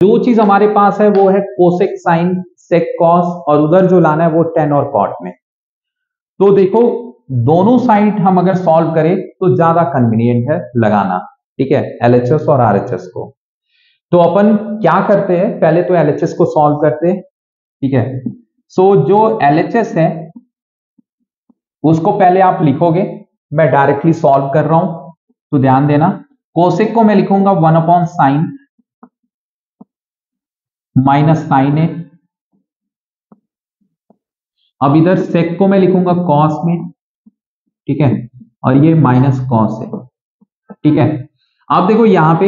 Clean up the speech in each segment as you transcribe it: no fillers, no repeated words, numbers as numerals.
जो चीज हमारे पास है वो है कोसेक साइन सेक कॉस, और उधर जो लाना है वो टेन और कॉट में। तो देखो दोनों साइड हम अगर सॉल्व करें तो ज्यादा कन्वीनियंट है लगाना, ठीक है, एलएचएस और आरएचएस को। तो अपन क्या करते हैं, पहले तो एलएचएस को सॉल्व करते हैं, ठीक है। सो जो एलएचएस है उसको पहले आप लिखोगे, मैं डायरेक्टली सॉल्व कर रहा हूं तो ध्यान देना। कोसेक को मैं लिखूंगा 1/sin माइनस साइन ए। अब इधर सेक को मैं लिखूंगा कॉस में, ठीक है, और ये माइनस कॉस है, ठीक है। अब देखो यहां पे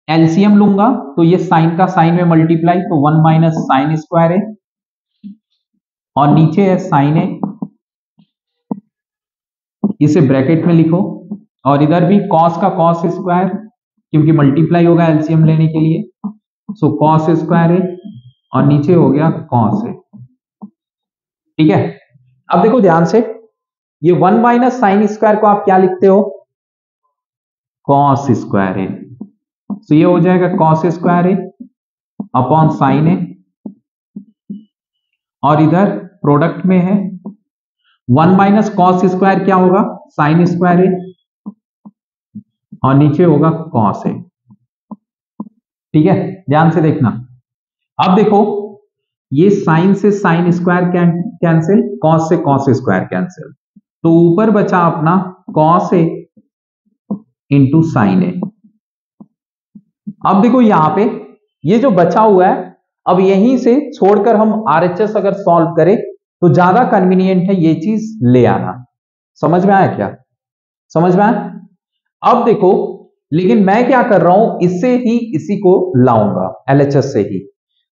एलसीएम लूंगा तो ये साइन का साइन में मल्टीप्लाई, तो 1 माइनस साइन स्क्वायर है, और नीचे है साइन ए, इसे ब्रैकेट में लिखो, और इधर भी कॉस का कॉस स्क्वायर, क्योंकि मल्टीप्लाई होगा एलसीएम लेने के लिए, सो कॉस स्क्वायर है, और नीचे हो गया कॉस है, ठीक है। अब देखो ध्यान से, ये 1 माइनस साइन स्क्वायर को आप क्या लिखते हो, कॉस स्क्वायर है, तो ये हो जाएगा कॉस स्क्वायर है अपॉन साइन है, और इधर प्रोडक्ट में है 1 माइनस कॉस स्क्वायर क्या होगा, साइन स्क्वायर है, और नीचे होगा कॉस है, ठीक है। ध्यान से देखना, अब देखो ये साइन से साइन स्क्वायर कैंसिल, कॉस से कॉस स्क्वायर कैंसिल, तो ऊपर बचा अपना कॉस ए इंटू साइन ए। अब देखो यहां पे ये जो बचा हुआ है, अब यहीं से छोड़कर हम आरएचएस अगर सॉल्व करें तो ज्यादा कन्वीनियंट है ये चीज ले आना। समझ में आया क्या, समझ में आया। अब देखो लेकिन मैं क्या कर रहा हूं, इससे ही इसी को लाऊंगा एलएचएस से ही,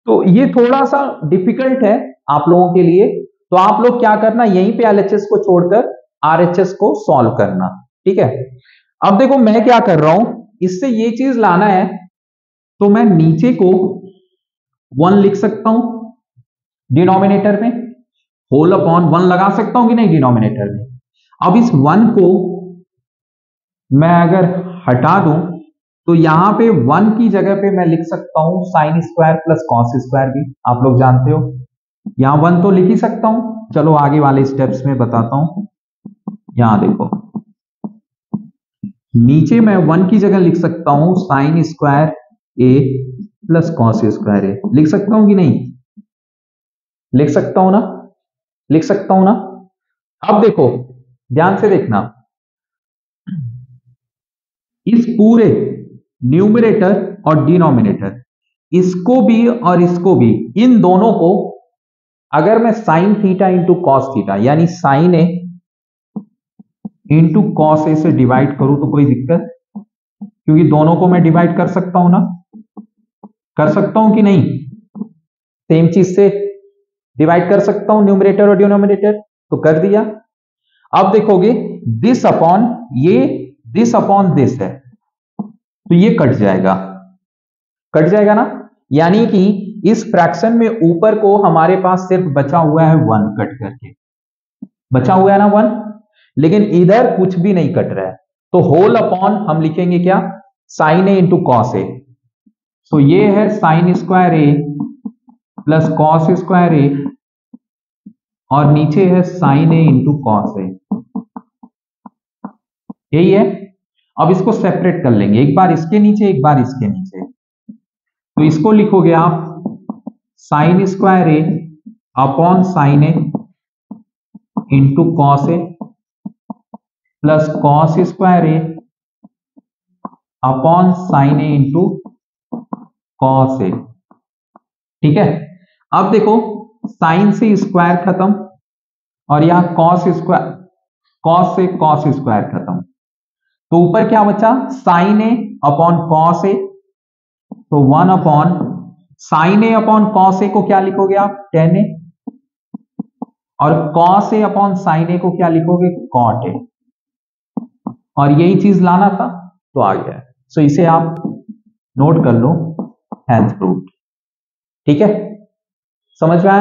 तो ये थोड़ा सा डिफिकल्ट है आप लोगों के लिए, तो आप लोग क्या करना, यहीं पे एलएचएस को छोड़कर आरएचएस को सॉल्व करना, ठीक है। अब देखो मैं क्या कर रहा हूं, इससे ये चीज लाना है, तो मैं नीचे को 1 लिख सकता हूं डिनोमिनेटर में, होल अपॉन 1 लगा सकता हूं कि नहीं डिनोमिनेटर में। अब इस 1 को मैं अगर हटा दूं तो यहां पे 1 की जगह पे मैं लिख सकता हूं sine square plus cos square भी, आप लोग जानते हो, यहां 1 तो लिख ही सकता हूं। चलो आगे वाले स्टेप्स में बताता हूं। यहां देखो नीचे मैं 1 की जगह लिख सकता हूं साइन स्क्वायर ए प्लस कॉस स्क्वायर ए, लिख सकता हूं कि नहीं, लिख सकता हूं ना, लिख सकता हूं ना। अब देखो ध्यान से देखना, इस पूरे न्यूमरेटर और डिनोमिनेटर, इसको भी और इसको भी, इन दोनों को अगर मैं sine theta into cos theta यानी sign A into cos A से डिवाइड करूं तो कोई दिक्कत, क्योंकि दोनों को मैं डिवाइड कर सकता हूं ना, कर सकता हूं कि नहीं, सेम चीज से डिवाइड कर सकता हूं न्यूमरेटर और डिनोमिनेटर, तो कर दिया। अब देखोगे दिस अपॉन ये, दिस अपॉन दिस है, तो ये कट जाएगा, कट जाएगा ना, यानी कि इस फ्रैक्शन में ऊपर को हमारे पास सिर्फ बचा हुआ है 1 कट करके, बचा हुआ है ना 1, लेकिन इधर कुछ भी नहीं कट रहा है, तो होल अपॉन हम लिखेंगे क्या, sign A into cos A, तो ये है साइन स्क्वायर ए प्लस कॉस स्क्वायर ए, और नीचे है sign A into cos A, यही है। अब इसको सेपरेट कर लेंगे, एक बार इसके नीचे एक बार इसके नीचे, तो इसको लिखोगे आप sine square A upon sine A into cos A plus cos square A upon sine A into cos A, ठीक है। अब देखो साइन से स्क्वायर खत्म, और यहां कॉस स्क्वायर, कॉस से कॉस स्क्वायर खत्म, तो ऊपर क्या बचा, sign A upon cos A, तो 1 upon sine A upon cos A को क्या लिखोगे आप, टेन ए, और कॉस ए अपॉन साइन ए को क्या लिखोगे, कॉट ए, और यही चीज लाना था तो आ गया। सो इसे आप नोट कर लो, हैंस प्रूव्ड, ठीक है, समझ में आया ना।